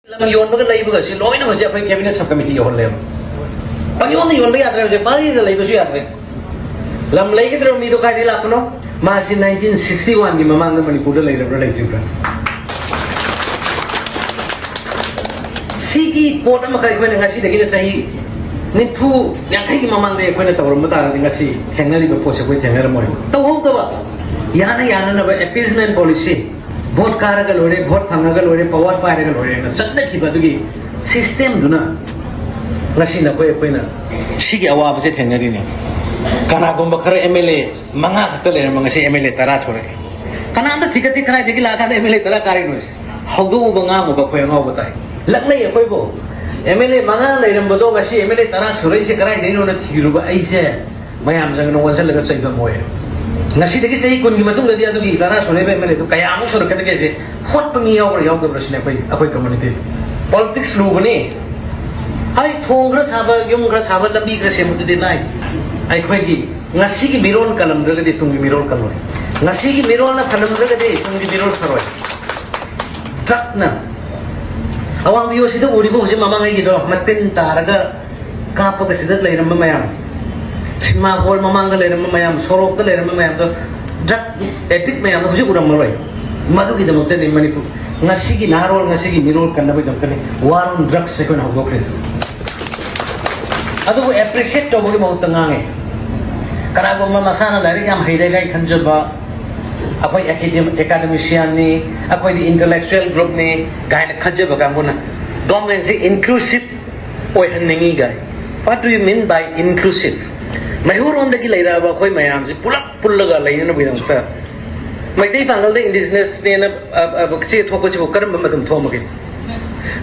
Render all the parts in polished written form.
lam yon ba lai ba si loi na ho je phai cabinet sub committee hol le ba yon ba ya tra je ba ji lai ba su ya tre lam lai ke dro mi do kai di la no ma si 1961 gi mamang na manipur da lai ra lai chu ka sigi port ma kai ko na ngasi de gi sahi nipu yang kai gi mamang de ko na tawr ma ta ra ngasi thengnari ba pose ko thengnara mo to ho ka ba yana na ba appeasement policy vote karaga lore vote phangaga lore power pairaga lore na satna khiba dugi system duna ngasi na ko na sigi awa ba se thengnari ni kana gomba khare MLA manga khata le manga se MLA tara thore kana da thikati khara digi la ka MLA tara kari nos hodu ba nga mo ba ko nga ba tai laklai ko bo MLA manga le ram bodo ngasi MLA tara surai se karai dei no na thiru ba ai se mayam jang no wasal ga sai ba moy ngasi dagi sei kun gi matung dia du gi tara surai ba MLA to kaya mo sur ka ge je hot pa mi yaw ga prashna akoi community politics lu bani ai thong ra saba yum ra saba lambi ga se mu de nai ai khoi gi ngasi gi miron kalam ra ge tung gi miron kaloi ngasi gi miron na kalam ra ge tung gi miron kharoi tak na awang biyo sida uri bo si mamang ai gi do matin taraga kapa ka sida lai ram mayam sima hol mamang ga lai ram mayam sorok ga lai ram mayam do drug addict mayam do ji uram maroi madu gi damote ni manipur ngasi gi narol ngasi gi mirol kan na ba jam kane war on drugs se ko na ho kre adu appreciate to boli mau tangange kana go ma masana dari yam haide gai khanjaba akoi academician ni akoi di intellectual group ni gai na khajaba ka muna government is inclusive oi hanningi gai what do you mean by inclusive mahur on da gi leira ba koi mayam si pulak pullaga leina na bidang ta mai dei bangal de indigenous ne na bakche thok ko karam ba madum thom gi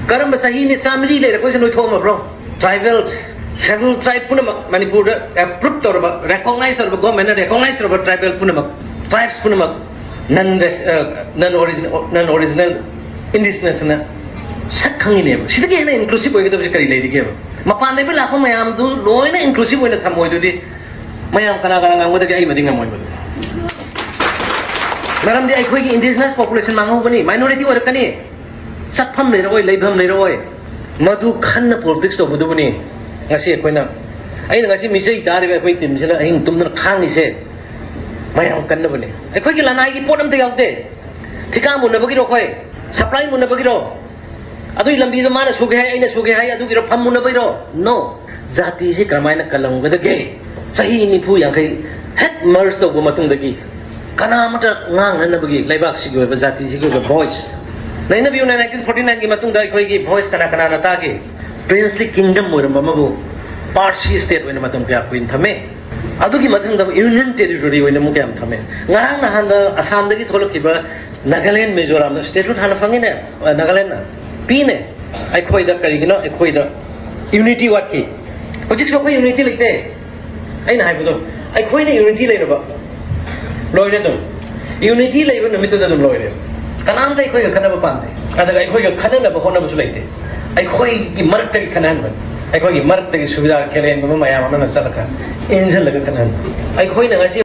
karam ba sahi ni samli leira ko se noi thom bro tribal several tribe puna manipur approved tor ba recognize or government recognize or tribal puna tribes puna non original indigenous na sakhang ne ba sidagi na inclusive oi ga kari leiri ge ba mapan dei la ko mayam du loina inclusive oi na thamoi du di mayam kana ngam da ge ai madinga moi ba maram di ai khoi gi indigenous population mango bani minority or kani sakpham le roi leibham le roi madu khan na politics to bu bani ngasi ko na ai ngasi misai dari ba khoi tim sila ai tum na khang ni se mayam kan na bani ai khoi gi lanai gi podam te yaute thika mun na bagi ro khoi supply mun na bagi ro adui lambi do mana suge hai aina suge hai adu gi ro pham mun na bagi ro no jati se kramai na kalam ga de sahi ni phu yang kai het merge to bu matung da gi kana mata ngang na bagi laibak si go ba jati si go voice na ina biu na 1949 gi matung da khoi gi voice kana na ta gi princely kingdom mo ram ma bo parsi state wena matung kya queen thame adu gi matung da union territory wena mu kyam thame ngarang na han da assam da gi tholok ki ba nagaland mizoram da state hana phangi ne nagaland na pi ne ai khoi da kari gi no ai khoi da unity what ki hojik so ko unity likte ai na hai bo ai khoi ne unity lai ba loi ne dum unity lai ba namit da dum loi ne kanam dai khoi ga khana ba pan dai ada ai khoi ga khana na ba hona ba su laite ai khoi gi marak ta khanan ba ai khoi gi marak ta gi suvidha khelen ba ma ya ma na salaka angel laga khanan ai khoi na ngasi